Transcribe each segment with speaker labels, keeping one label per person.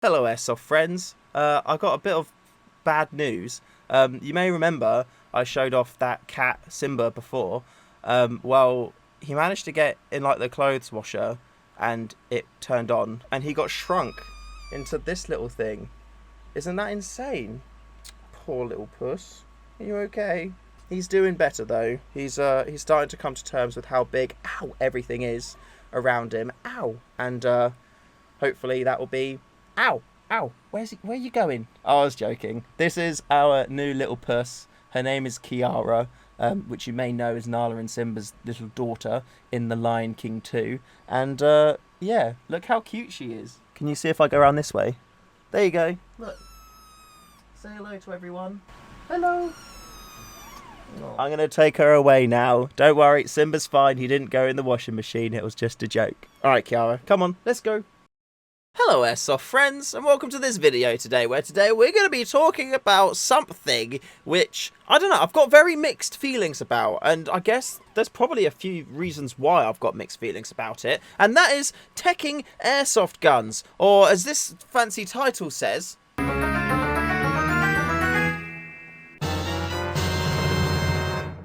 Speaker 1: Hello, Airsoft friends. I got a bit of bad news. You may remember I showed off that cat Simba before. Well, he managed to get in like the clothes washer, and it turned on, and he got shrunk into this little thing. Isn't that insane? Poor little puss. Are you okay? He's doing better though. He's starting to come to terms with how big everything is around him. And hopefully that will be. Ow! Where are you going? Oh, I was joking. This is our new little puss. Her name is Kiara, which you may know is Nala and Simba's little daughter in The Lion King 2. And yeah, look how cute she is. Can you see if I go around this way? There you go. Look. Say hello to everyone. Hello. I'm going to take her away now. Don't worry, Simba's fine. He didn't go in the washing machine. It was just a joke. All right, Kiara, come on, let's go. Hello Airsoft friends, and welcome to this video today, where today we're going to be talking about something which, I don't know, I've got very mixed feelings about, and I guess there's probably a few reasons why I've got mixed feelings about it, and that is teching airsoft guns, or as this fancy title says,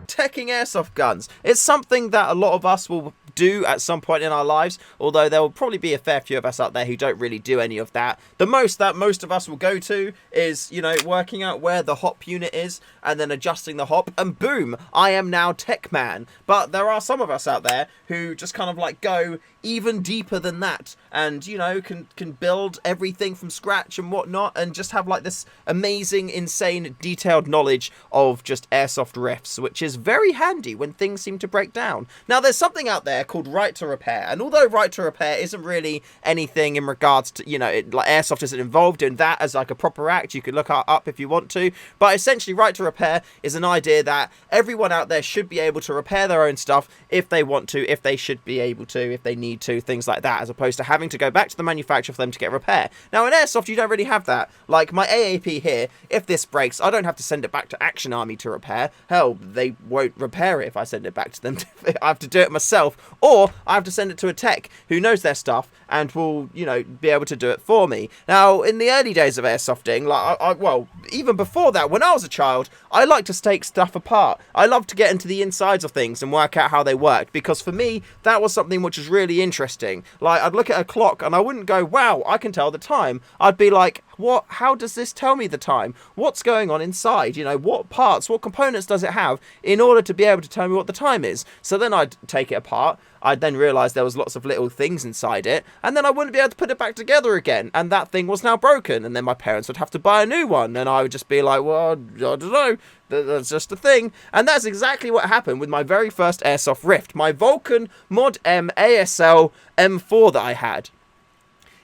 Speaker 1: teching airsoft guns. It's something that a lot of us will do at some point in our lives, although there will probably be a fair few of us out there who don't really do any of that. The most that most of us will go to is, you know, working out where the hop unit is and then adjusting the hop, and boom, I am now tech man. But there are some of us out there who just kind of like go even deeper than that, and you know, can build everything from scratch and whatnot, and just have like this amazing, insane, detailed knowledge of just airsoft riffs, which is very handy when things seem to break down. Now, there's something out there called right to repair, and although right to repair isn't really anything in regards to, you know, like airsoft isn't involved in that as like a proper act, you could look up if you want to, but essentially right to repair is an idea that everyone out there should be able to repair their own stuff if they want to, if they should be able to, if they need to, things like that, as opposed to having to go back to the manufacturer for them to get repair. Now in airsoft you don't really have that. Like my AAP here, if this breaks, I don't have to send it back to Action Army to repair. Hell, they won't repair it if I send it back to them. I have to do it myself, or I have to send it to a tech who knows their stuff and will, you know, be able to do it for me. Now in the early days of airsofting, like well, even before that, when I was a child, I liked to take stuff apart. I loved to get into the insides of things and work out how they worked, because for me that was something which was really interesting. Like, I'd look at a clock and I wouldn't go, wow, I can tell the time. I'd be like, what? How does this tell me the time? What's going on inside? You know, what parts, what components does it have in order to be able to tell me what the time is? So then I'd take it apart. I'd then realise there was lots of little things inside it, and then I wouldn't be able to put it back together again, and that thing was now broken, and then my parents would have to buy a new one, and I would just be like, well, I don't know, that's just a thing. And that's exactly what happened with my very first Airsoft Rift, my Vulcan Mod M ASL M4 that I had.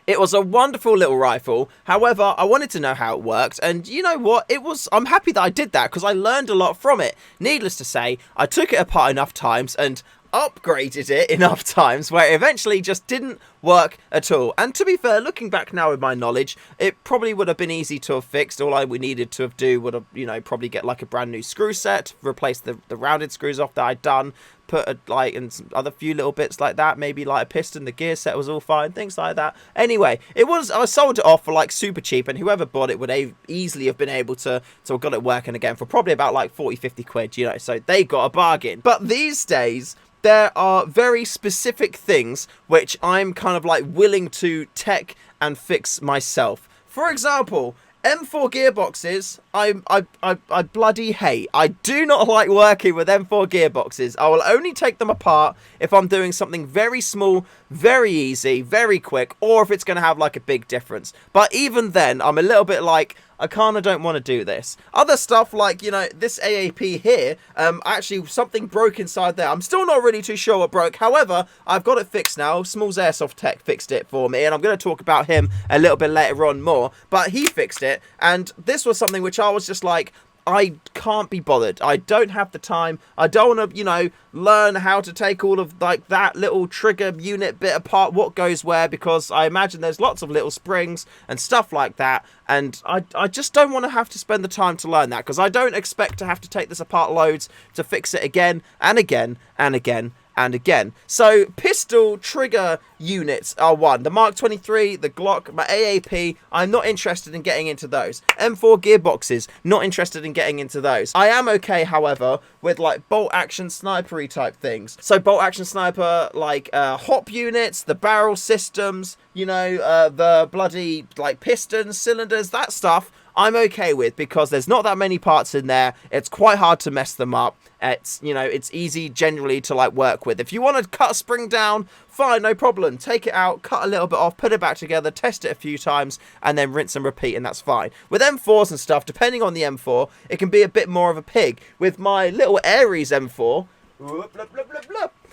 Speaker 1: It was a wonderful little rifle. However, I wanted to know how it worked, and you know what? I'm happy that I did that, because I learned a lot from it. Needless to say, I took it apart enough times and upgraded it enough times where it eventually just didn't work at all. And to be fair, looking back now with my knowledge, it probably would have been easy to have fixed. All we needed to have do would have, you know, probably get like a brand new screw set, replace the rounded screws off that I'd done, put a, like, and some other few little bits like that, maybe like a piston, the gear set was all fine, things like that. Anyway, I sold it off for like super cheap, and whoever bought it would easily have been able to have got it working again for probably about like 40-50 quid, you know, so they got a bargain. But these days, there are very specific things which I'm kind of like willing to tech and fix myself. For example, M4 gearboxes, I bloody hate. I do not like working with M4 gearboxes. I will only take them apart if I'm doing something very small, very easy, very quick, or if it's going to have like a big difference. But even then, I'm a little bit like, I kind of don't want to do this. Other stuff like, you know, this AAP here, actually something broke inside there. I'm still not really too sure what broke. However, I've got it fixed now. Smalls Airsoft Tech fixed it for me, and I'm going to talk about him a little bit later on more. But he fixed it, and this was something which I was just like, I can't be bothered. I don't have the time. I don't want to, you know, learn how to take all of like that little trigger unit bit apart, what goes where, because I imagine there's lots of little springs and stuff like that, and I just don't want to have to spend the time to learn that, because I don't expect to have to take this apart loads to fix it again and again and again and again. So pistol trigger units are one. The Mark 23, the Glock, my AAP, I'm not interested in getting into those. M4 gearboxes, not interested in getting into those. I am okay, however, with like bolt action snipery type things. So bolt action sniper, like hop units, the barrel systems, you know, the bloody like pistons, cylinders, that stuff I'm okay with, because there's not that many parts in there. It's quite hard to mess them up. It's, you know, it's easy generally to like work with. If you want to cut a spring down, fine, no problem. Take it out, cut a little bit off, put it back together, test it a few times, and then rinse and repeat, and that's fine. With M4s and stuff, depending on the M4, it can be a bit more of a pig. With my little Aries M4,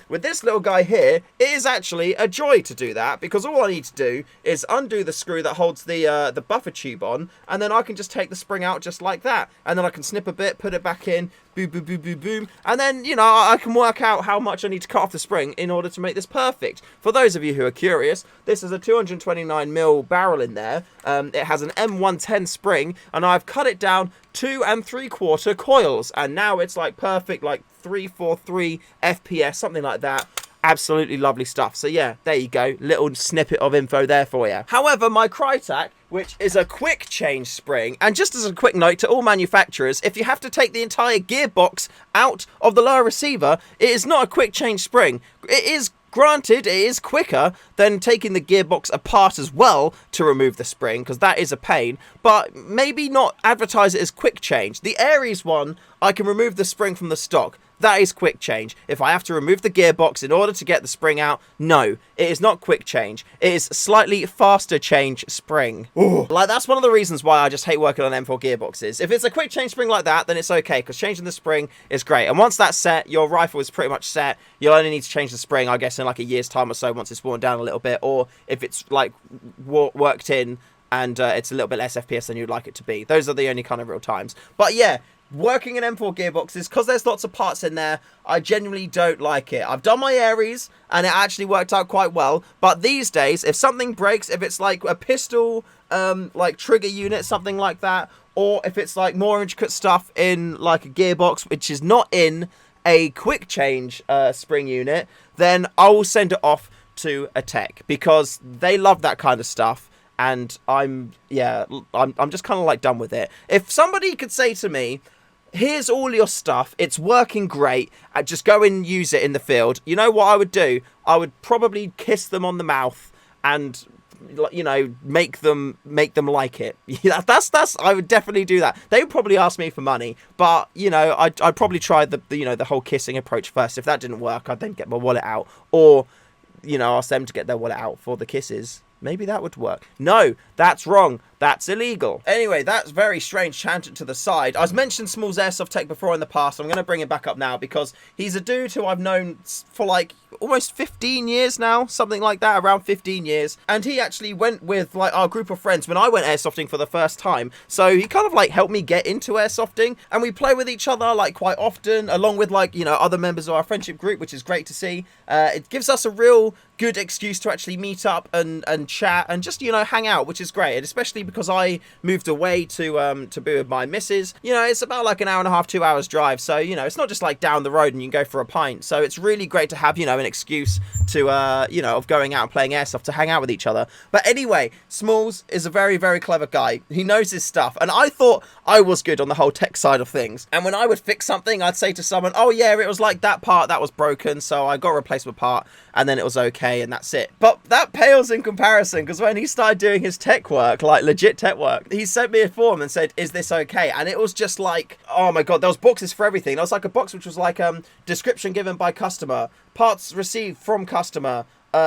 Speaker 1: with this little guy here, it is actually a joy to do that, because all I need to do is undo the screw that holds the buffer tube on, and then I can just take the spring out just like that, and then I can snip a bit, put it back in, boom, boom, boom, boom, boom, and then, you know, I can work out how much I need to cut off the spring in order to make this perfect. For those of you who are curious, this is a 229mm barrel in there. It has an M110 spring, and I've cut it down 2 3/4 coils, and now it's like perfect, like 343 FPS, something like that. Absolutely lovely stuff. So yeah, there you go, little snippet of info there for you. However, my Crytac, which is a quick change spring, and just as a quick note to all manufacturers, if you have to take the entire gearbox out of the lower receiver, it is not a quick change spring. It is, granted, it is quicker than taking the gearbox apart as well to remove the spring, because that is a pain, but maybe not advertise it as quick change. The Aries one, I can remove the spring from the stock. That is quick change. If I have to remove the gearbox in order to get the spring out, no, it is not quick change. It is slightly faster change spring. Ooh. Like, that's one of the reasons why I just hate working on M4 gearboxes. If it's a quick change spring like that, then it's okay, because changing the spring is great. And once that's set, your rifle is pretty much set. You'll only need to change the spring, I guess, in like a year's time or so, once it's worn down a little bit, or if it's like worked in and it's a little bit less FPS than you'd like it to be. Those are the only kind of real times. But yeah, working in M4 gearboxes, because there's lots of parts in there, I genuinely don't like it. I've done my Aries, and it actually worked out quite well, but these days, if something breaks, if it's like a pistol, like trigger unit, something like that, or if it's like more intricate stuff in like a gearbox, which is not in a quick change spring unit, then I will send it off to a tech, because they love that kind of stuff. And I'm just kind of like done with it. If somebody could say to me, here's all your stuff, it's working great, and just go and use it in the field, you know what I would do? I would probably kiss them on the mouth and, you know, make them like it. that's I would definitely do that. They would probably ask me for money, but, you know, I'd probably try the whole kissing approach first. If that didn't work, I'd then get my wallet out, or, you know, ask them to get their wallet out for the kisses. Maybe that would work. No, that's wrong. That's illegal. Anyway, that's very strange tangent to the side. I was mentioned Small's Airsoft Tech before in the past. I'm going to bring him back up now, because he's a dude who I've known for like almost 15 years now, something like that, around 15 years. And he actually went with like our group of friends when I went airsofting for the first time. So he kind of like helped me get into airsofting, and we play with each other like quite often, along with like, you know, other members of our friendship group, which is great to see. It gives us a real good excuse to actually meet up and chat and just, you know, hang out, which is great. And especially because I moved away to be with my missus, you know, it's about like an hour and a half, 2 hours drive, so, you know, it's not just like down the road and you can go for a pint. So it's really great to have, you know, an excuse to you know, of going out and playing airsoft, to hang out with each other. But anyway, Smalls is a very, very clever guy. He knows his stuff, and I thought I was good on the whole tech side of things. And when I would fix something, I'd say to someone, oh yeah, it was like that part that was broken, so I got a replacement part, and then it was okay, and that's it. But that pales in comparison, because when he started doing his tech work, like legit tech work, he sent me a form and said, is this okay? And it was just like, oh my god, there was boxes for everything. There was like a box which was like description given by customer, parts received from customer,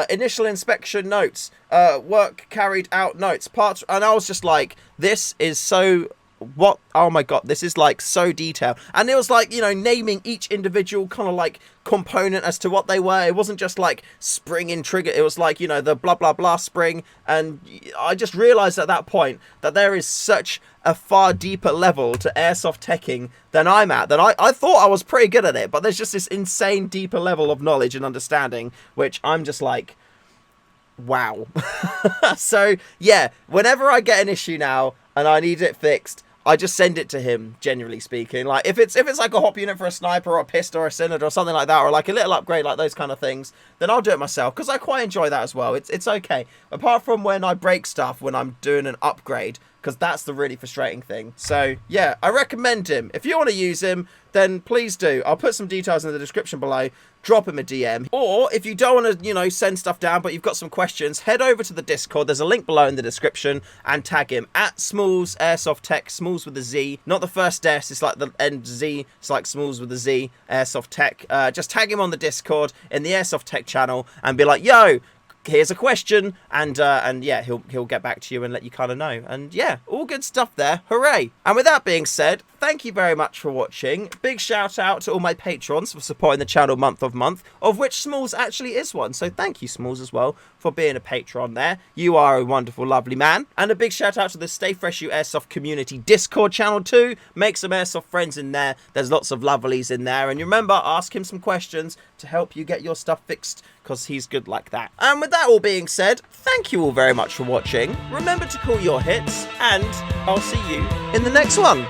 Speaker 1: initial inspection notes, work carried out notes, parts, and I was just like, this is so... what? Oh my god, this is like so detailed. And it was like, you know, naming each individual kind of like component as to what they were. It wasn't just like spring and trigger, it was like, you know, the blah blah blah spring. And I just realized at that point that there is such a far deeper level to airsoft teching than I'm at. That I thought I was pretty good at it, but there's just this insane deeper level of knowledge and understanding, which I'm just like, wow. So yeah, whenever I get an issue now and I need it fixed, I just send it to him, generally speaking. Like, if it's like a hop unit for a sniper or a pistol or a cylinder or something like that, or like a little upgrade, like those kind of things, then I'll do it myself, because I quite enjoy that as well. It's okay. Apart from when I break stuff when I'm doing an upgrade, because that's the really frustrating thing. So, yeah, I recommend him. If you want to use him, then please do. I'll put some details in the description below. Drop him a DM. Or, if you don't want to, you know, send stuff down, but you've got some questions, head over to the Discord. There's a link below in the description, and tag him at Smalls Airsoft Tech, Smalls with a Z. Not the first S, it's like the end Z. It's like Smalls with a Z, Airsoft Tech. Just tag him on the Discord in the Airsoft Tech channel and be like, yo, here's a question, and yeah, he'll get back to you and let you kind of know. And yeah, all good stuff there. Hooray! And with that being said, thank you very much for watching. Big shout out to all my patrons for supporting the channel month of which Smalls actually is one. So thank you, Smalls, as well, for being a patron there. You are a wonderful, lovely man. And a big shout out to the StayFreshShoe Airsoft community Discord channel too. Make some Airsoft friends in there. There's lots of lovelies in there. And remember, ask him some questions to help you get your stuff fixed, because he's good like that. And with that all being said, thank you all very much for watching. Remember to call your hits, and I'll see you in the next one.